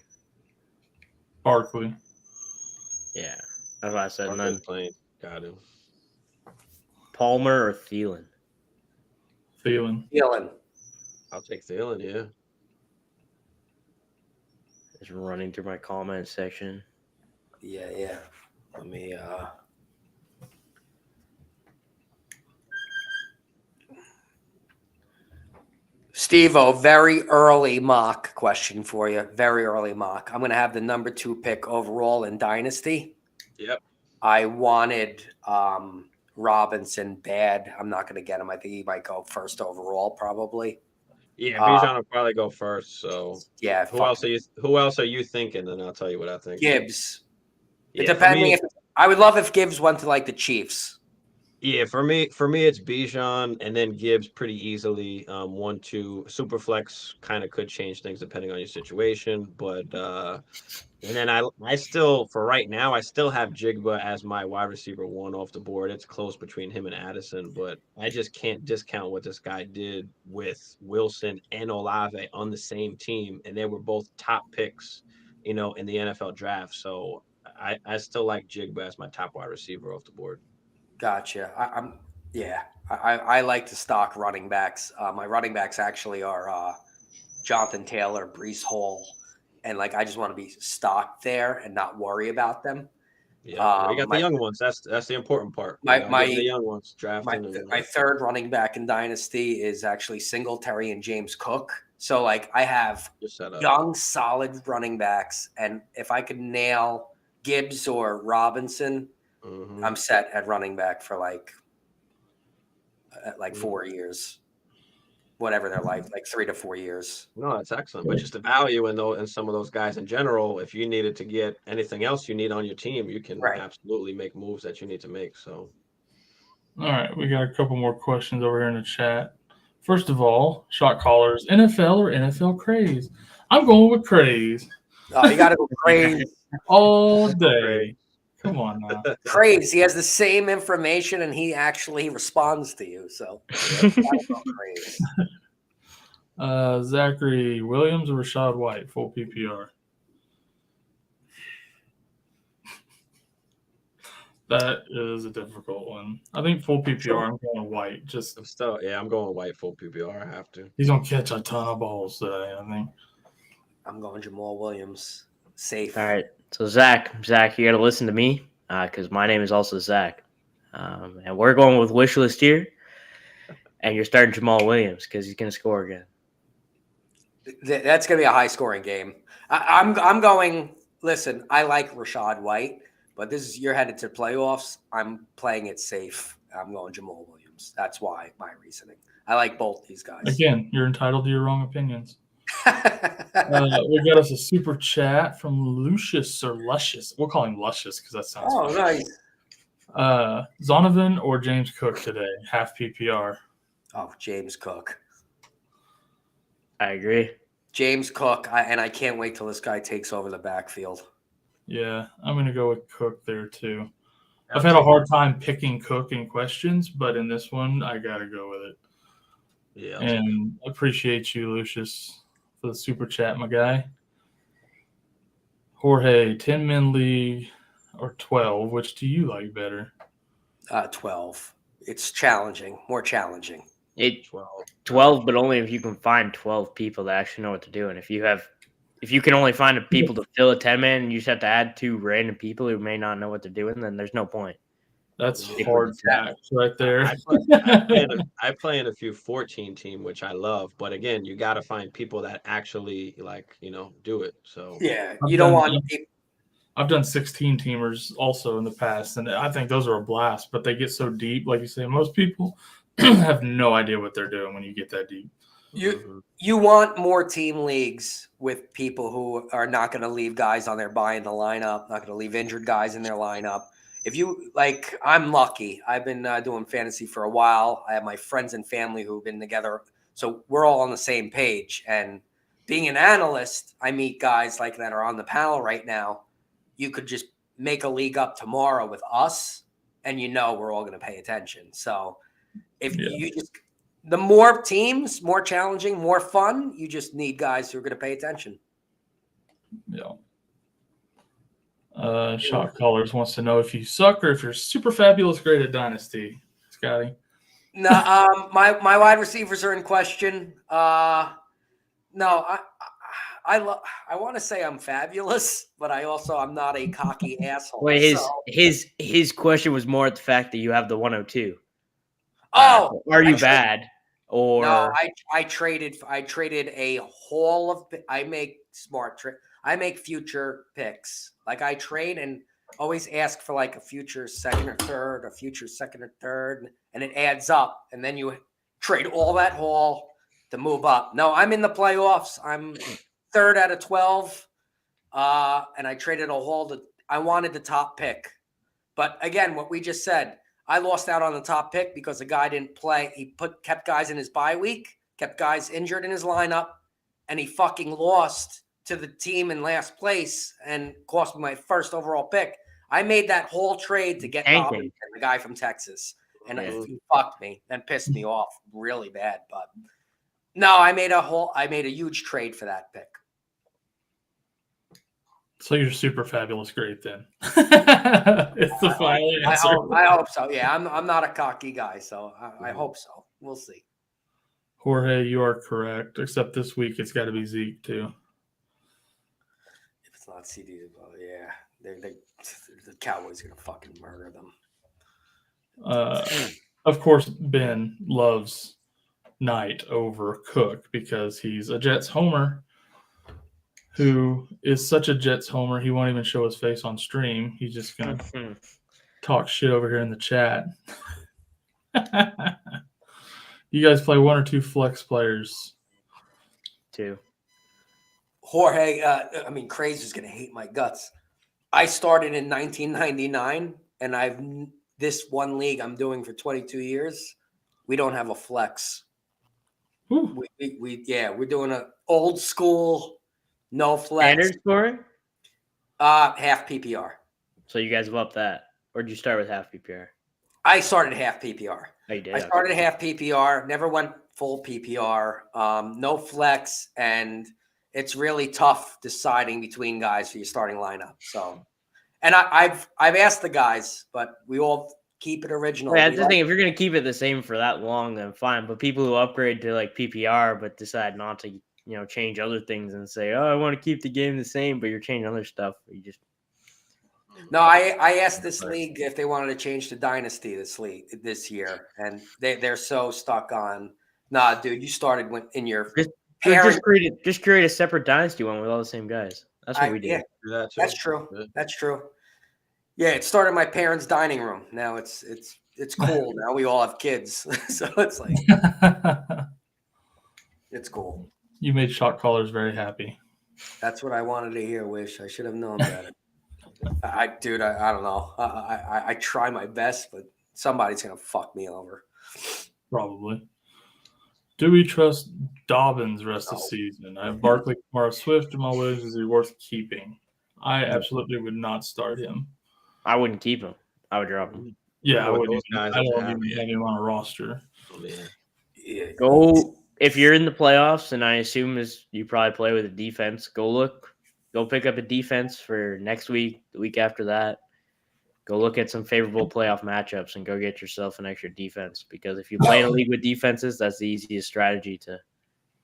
Barkley. Yeah, that's what I said. Barkley's playing. Got him. Palmer or Thielen? Thielen. I'll take Thielen. Yeah. Just running through my comment section. Yeah. Let me Steve-O, very early mock question for you. Very early mock. I'm going to have the number 2 pick overall in Dynasty. Yep. I wanted Robinson bad. I'm not going to get him. I think he might go first overall, probably. Yeah, Bijan will probably go first. So yeah. Who else are you thinking? And I'll tell you what I think. Gibbs. Yeah, Depending I would love if Gibbs went to like the Chiefs. Yeah, for me, it's Bijan and then Gibbs pretty easily. 1-2 Superflex kind of could change things depending on your situation, but and then I still for right now I still have Jigba as my wide receiver 1 off the board. It's close between him and Addison, but I just can't discount what this guy did with Wilson and Olave on the same team, and they were both top picks, in the NFL draft. So I still like Jigba as my top wide receiver off the board. Gotcha. I like to stock running backs. My running backs actually are Jonathan Taylor, Breece Hall, and like I just want to be stocked there and not worry about them. Yeah, we got the young ones. That's the important part. The young ones drafting. My third running back in Dynasty is actually Singletary and James Cook. So like I have young, solid running backs, and if I could nail Gibbs or Robinson, I'm set at running back for like 4 years, whatever they're like 3 to 4 years. No, that's excellent. But just the value in some of those guys in general, if you needed to get anything else you need on your team, you can absolutely make moves that you need to make. So, all right, we got a couple more questions over here in the chat. First of all, shot callers, NFL or NFL craze? I'm going with craze. Oh, you got to go craze all day. Come on now. Craze. He has the same information and he actually responds to you. So craze. Zachary Williams or Rashad White, full PPR? That is a difficult one. I think full PPR, I'm going White. I'm going White full PPR. I have to. He's gonna catch a ton of balls today, I think. I'm going Jamal Williams. Safe. All right. So Zach, you got to listen to me because my name is also Zach, and we're going with Wishlist here. And you're starting Jamal Williams because he's going to score again. That's going to be a high-scoring game. I'm going. Listen, I like Rashad White, but you're headed to playoffs. I'm playing it safe. I'm going Jamal Williams. That's why my reasoning. I like both these guys. Again, you're entitled to your wrong opinions. We got us a super chat from Lucius or Luscious. We'll call him Luscious because that sounds funny. Nice. Zonovan or James Cook today, half PPR. Oh, James Cook. I agree. James Cook, and I can't wait till this guy takes over the backfield. Yeah, I'm going to go with Cook there too. I've had a hard time picking Cook in questions, but in this one, I got to go with it. Yeah. And appreciate you, Lucius, for the super chat, my guy. Jorge, 10-man league or 12, which do you like better? 12. It's challenging, more challenging. 12, but only if you can find 12 people that actually know what they're doing. If you can only find people to fill a 10-man and you just have to add 2 random people who may not know what they're doing, then there's no point. That's hard tax right there. I play in a few 14 team, which I love, but again, you got to find people that actually do it. So yeah, you don't want. I've done 16 teamers also in the past, and I think those are a blast. But they get so deep, like you say, most people have no idea what they're doing when you get that deep. You want more team leagues with people who are not going to leave guys on their bye in the lineup, not going to leave injured guys in their lineup. If you like, I'm lucky. I've been doing fantasy for a while. I have my friends and family who've been together, so we're all on the same page. And being an analyst, I meet guys like that are on the panel right now. You could just make a league up tomorrow with us, and we're all going to pay attention. So if you just the more teams, more challenging, more fun, you just need guys who are going to pay attention. Yeah. Shot Callers wants to know if you suck or if you're super fabulous great at Dynasty, Scotty. No, my wide receivers are in question. No, I want to say I'm fabulous, but I'm not a cocky asshole. Wait, his question was more at the fact that you have the 102. Oh, are you bad? Or no, I traded a haul of. I make I make future picks. Like I trade and always ask for like a future second or third, and it adds up. And then you trade all that haul to move up. No, I'm in the playoffs. I'm 3rd out of 12. And I traded a haul I wanted the top pick. But again, what we just said, I lost out on the top pick because the guy didn't play. He kept guys in his bye week, kept guys injured in his lineup, and he fucking lost to the team in last place and cost me my first overall pick. I made that whole trade to get Robinson, the guy from Texas, and he fucked me and pissed me off really bad. But no, I made a huge trade for that pick. So you're super fabulous great then. It's the final answer. I hope so. Yeah, I'm not a cocky guy, so I hope so. We'll see. Jorge, you are correct. Except this week, it's got to be Zeke too. If it's not CD, well, yeah, the Cowboys are gonna fucking murder them. Of course, Ben loves Knight over Cook because he's a Jets homer. Who is such a Jets homer, he won't even show his face on stream. He's just going to talk shit over here in the chat. You guys play 1 or 2 flex players? 2. Jorge, Craze is going to hate my guts. I started in 1999, and this one league I'm doing for 22 years. We don't have a flex. We're doing an old school. No flex. Standard scoring? Half PPR. So you guys have upped that. Or did you start with half PPR? I started half PPR. Oh, you did? I started half PPR, never went full PPR. No flex, and it's really tough deciding between guys for your starting lineup. So, and I've asked the guys, but we all keep it original. Yeah, I think if you're going to keep it the same for that long, then fine. But people who upgrade to like PPR but decide not to change other things and say, oh, I want to keep the game the same, but you're changing other stuff. No, I asked this league if they wanted to change to Dynasty this year, and they're so stuck on, nah, dude, you started in your just create a separate Dynasty one with all the same guys. That's what we did. Yeah, that's true. That's true. Yeah, it started in my parents' dining room. Now it's cool. Now we all have kids, so it's like it's cool. You made Shot Callers very happy. That's what I wanted to hear, Wish. I should have known better. I don't know. I try my best, but somebody's going to fuck me over. Probably. Do we trust Dobbins rest of the season? I have Barkley, Kamara, Swift, Jamal Williams. Is he worth keeping? I absolutely would not start him. I wouldn't keep him. I would drop him. Yeah, I wouldn't even have him on a roster. Yeah. Go. If you're in the playoffs, and I assume you probably play with a defense, go pick up a defense for next week, the week after that. Go look at some favorable playoff matchups and go get yourself an extra defense. Because if you play in a league with defenses, that's the easiest strategy to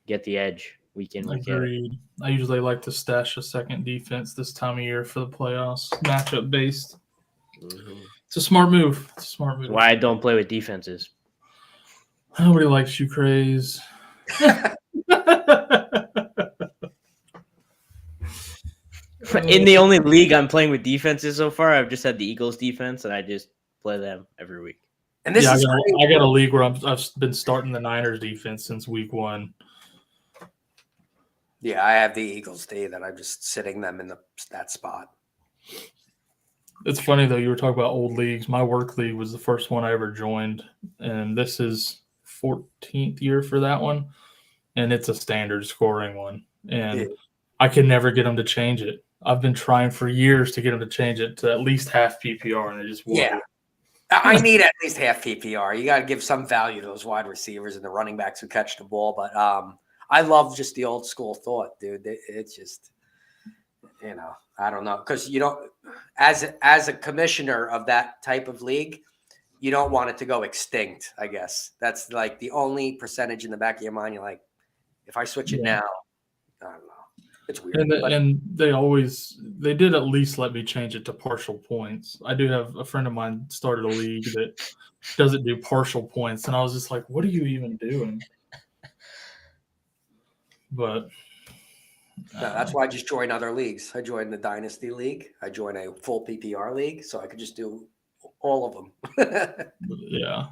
get the edge week in, week out. Agreed. I usually like to stash a second defense this time of year for the playoffs, matchup based. Mm-hmm. It's a smart move. It's a smart move. Why I don't play with defenses. Nobody likes you, Craze. In the only league I'm playing with defenses so far, I've just had the Eagles defense, and I just play them every week. And this is I got a league where I've been starting the Niners defense since week 1. Yeah, I have the Eagles D that I'm just sitting them in that spot. It's funny though, you were talking about old leagues. My work league was the first one I ever joined, and this is 14th year for that one, and it's a standard scoring one, and I can never get them to change it. I've been trying for years to get them to change it to at least half PPR, and they just won't. Yeah. I need at least half PPR. You got to give some value to those wide receivers and the running backs who catch the ball. But I love just the old school thought, dude. It's just, I don't know. Because you don't, as a commissioner of that type of league, you don't want it to go extinct, I guess. That's like the only percentage in the back of your mind. You're like, if I switch it now, I don't know. It's weird. And they did at least let me change it to partial points. I do have a friend of mine started a league that doesn't do partial points, and I was just like, what are you even doing? But no, that's why I just joined other leagues. I joined the Dynasty League. I joined a full PPR league, so I could just do all of them. Yeah.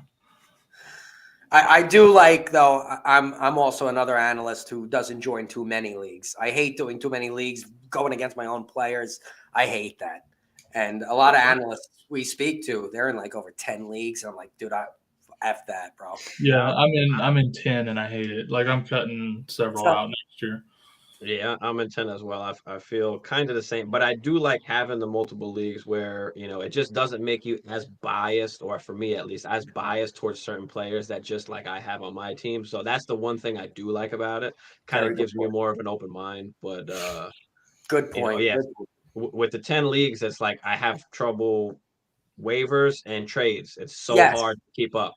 I do like, though, I'm also another analyst who doesn't join too many leagues. I hate doing too many leagues, going against my own players. I hate that. And a lot of analysts we speak to, they're in like over 10 leagues. And I'm like, dude, F that, bro. Yeah, I'm in 10 and I hate it. Like I'm cutting several out next year. Yeah, I'm in 10 as well. I feel kind of the same, but I do like having the multiple leagues where, it just doesn't make you as biased, or for me at least, as biased towards certain players that just like I have on my team. So that's the one thing I do like about it. Kind of gives me more of an open mind, but good point. Yeah, with the 10 leagues, it's like I have trouble waivers and trades. It's so hard to keep up.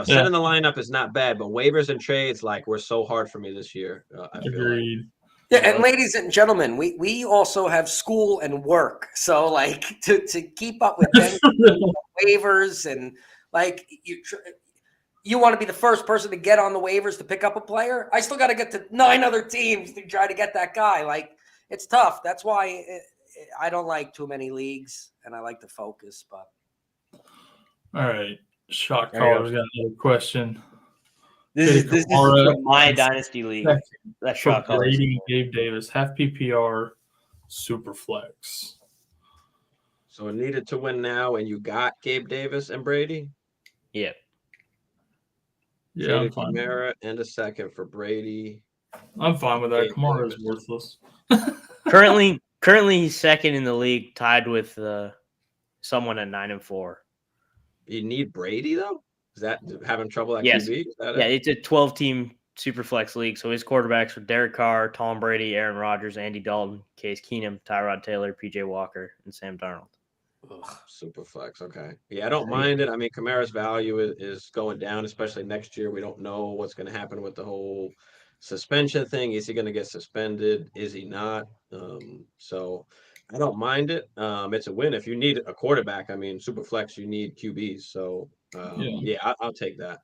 Setting the lineup is not bad, but waivers and trades were so hard for me this year. I feel like. Yeah, and ladies and gentlemen, we also have school and work. So to keep up with them waivers and you want to be the first person to get on the waivers to pick up a player. I still got to get to 9 other teams to try to get that guy. It's tough. That's why I don't like too many leagues, and I like to focus. But all right, shot caller's got another question. This is from my Dynasty League. That shot caller. Gabe Davis, half PPR, super flex. So it needed to win now, and you got Gabe Davis and Brady? Yeah. Yeah, I'm fine. Kamara and a second for Brady. I'm fine with that. Kamara is worthless. Currently he's second in the league, tied with someone at 9-4. You need Brady though? Is that having trouble at yes. QB? It's a 12-team super flex league. So his quarterbacks are Derek Carr, Tom Brady, Aaron Rodgers, Andy Dalton, Case Keenum, Tyrod Taylor, PJ Walker, and Sam Darnold. Ugh, super flex. Okay. Yeah, I don't mind it. I mean, Kamara's value is going down, especially next year. We don't know what's going to happen with the whole suspension thing. Is he going to get suspended? Is he not? So I don't mind it. It's a win. If you need a quarterback, I mean, super flex, you need QBs. So I'll take that.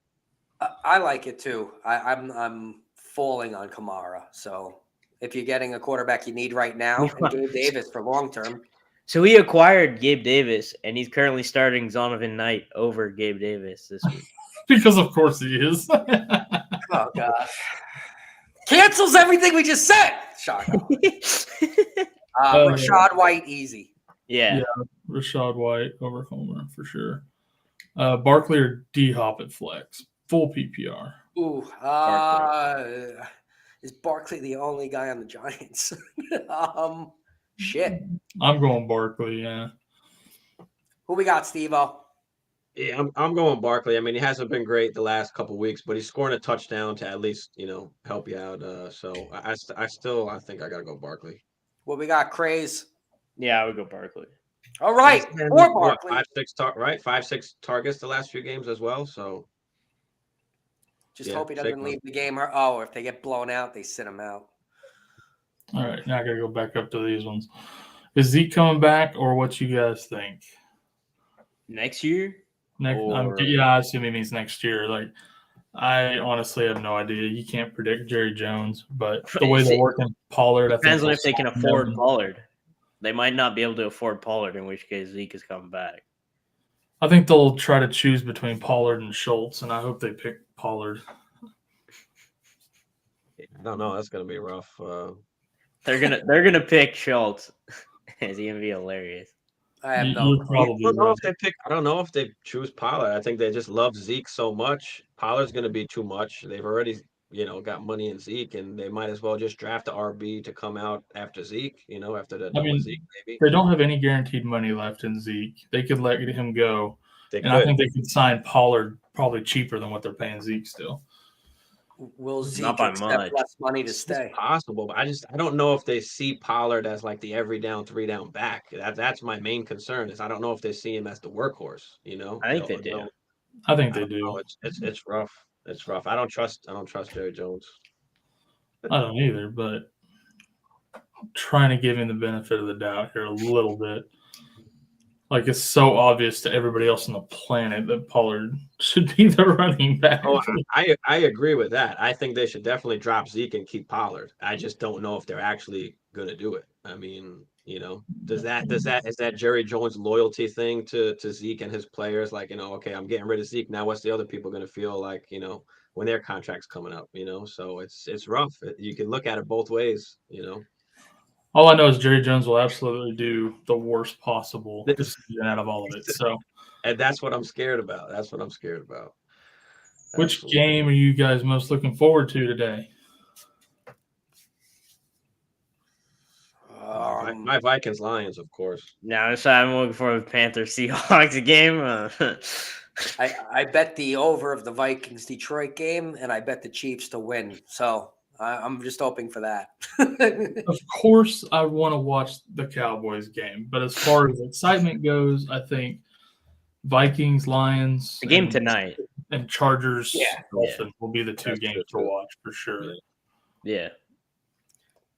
I like it too. I'm falling on Kamara. So if you're getting a quarterback you need right now, and Gabe Davis for long term. So he acquired Gabe Davis, and he's currently starting Zonovan Knight over Gabe Davis this week. Because of course he is. Oh God! Cancels everything we just said. Shock. Rashad White, easy. Yeah, Rashad White over Homer for sure. Barkley or D Hop at flex, full PPR. Ooh, is Barkley the only guy on the Giants? Shit. I'm going Barkley, yeah. Who we got, Steve-O? Yeah, I'm going Barkley. I mean, he hasn't been great the last couple of weeks, but he's scoring a touchdown to at least, help you out. So I think I got to go Barkley. Well, we got Craze. Yeah, I would go Barkley. All right. Or Barkley. 5-6 targets the last few games as well. So just hope he doesn't leave the game. Or if they get blown out, they sit him out. All right, now I got to go back up to these ones. Is Zeke coming back, or what you guys think? Next year? I assume he means next year. Like, I honestly have no idea. You can't predict Jerry Jones, but the way they're working Pollard, I think depends on if they can afford Pollard. They might not be able to afford Pollard, in which case Zeke is coming back. I think they'll try to choose between Pollard and Schultz, and I hope they pick Pollard. I don't know. That's gonna be rough. They're gonna pick Schultz. Is he gonna be hilarious? I have no. I don't know if they choose Pollard. I think they just love Zeke so much. Pollard's gonna be too much. They've already, got money in Zeke, and they might as well just draft the RB to come out after Zeke. After they're done with Zeke, maybe. They don't have any guaranteed money left in Zeke. They could let him go, I think they could sign Pollard probably cheaper than what they're paying Zeke still. Will Zeke accept less money to stay? It's possible, but I don't know if they see Pollard as like the every down, 3 down back. That's my main concern. Is I don't know if they see him as the workhorse. I think they do. I think they do. It's rough. It's rough. I don't trust Jerry Jones. I don't either, but I'm trying to give him the benefit of the doubt here a little bit. Like, it's so obvious to everybody else on the planet that Pollard should be the running back. Oh, I agree with that. I think they should definitely drop Zeke and keep Pollard. I just don't know if they're actually going to do it. I mean, is that Jerry Jones loyalty thing to Zeke and his players? Like, okay, I'm getting rid of Zeke. Now what's the other people going to feel like, when their contract's coming up, So it's rough. You can look at it both ways, All I know is Jerry Jones will absolutely do the worst possible decision out of all of it. So, and that's what I'm scared about. Which game are you guys most looking forward to today? My Vikings Lions, of course. No, so I'm looking for the Panthers Seahawks game. I bet the over of the Vikings Detroit game, and I bet the Chiefs to win. So I'm just hoping for that. Of course, I want to watch the Cowboys game, but as far as excitement goes, I think Vikings, Lions, the game tonight, and Chargers, Dolphins will be the two games to watch for sure. Yeah.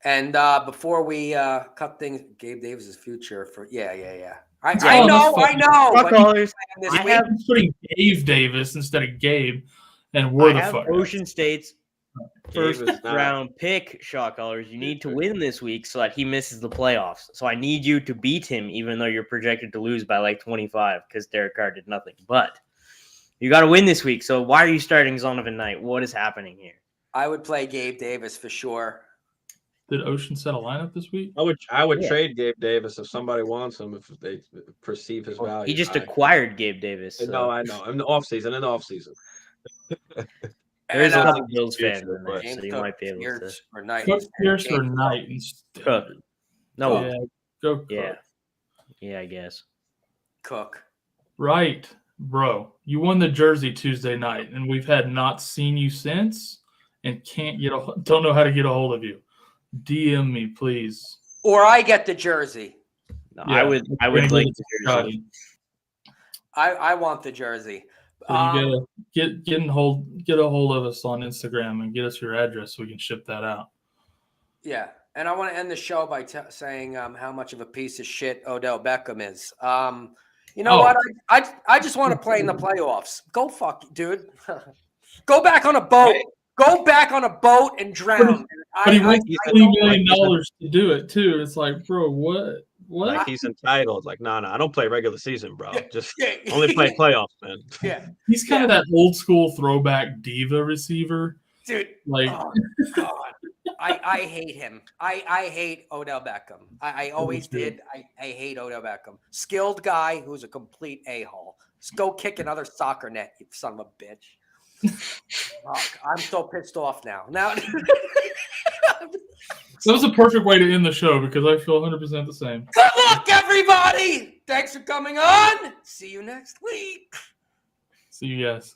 And before we cut things, Gabe Davis' future for I know. I have putting Dave Davis instead of Gabe, and we're the fuck. Ocean State's first round pick, shot callers. You need to win this week so that he misses the playoffs. So I need you to beat him, even though you're projected to lose by like 25 because Derek Carr did nothing. But you got to win this week. So why are you starting Zonovan Knight? What is happening here? I would play Gabe Davis for sure. Did Ocean set a lineup this week? I would trade Gabe Davis if somebody wants him, if they perceive his value. He just acquired Gabe Davis. So. No, I know. In the offseason. There's a lot of Bills fans in there, so you might be able to. Cook, Pierce, or Knight. Cook. No. Yeah, go Cook. Yeah, I guess. Cook. Right, bro. You won the jersey Tuesday night, and we've had not seen you since, and don't know how to get a hold of you. DM me, please. Or I get the jersey. No, I would like the jersey. I want the jersey. So you gotta get a hold of us on Instagram and get us your address so we can ship that out. Yeah, and I want to end the show by saying how much of a piece of shit Odell Beckham is. What? I just want to play in the playoffs. Go fuck, dude. Go back on a boat. Right. Go back on a boat and drown. But he wants $20 million to do it too. It's like, bro, what? Like he's entitled. Like, no, I don't play regular season, bro. Just only play playoffs, man. Yeah, he's kind of that old school throwback diva receiver, dude. Like, oh, God, I hate him. I hate Odell Beckham. I always did. I hate Odell Beckham. Skilled guy who's a complete a-hole. Just go kick another soccer net, you son of a bitch. I'm so pissed off now. That was a perfect way to end the show because I feel 100% the same. Good luck, everybody. Thanks for coming on. See you next week. See you guys.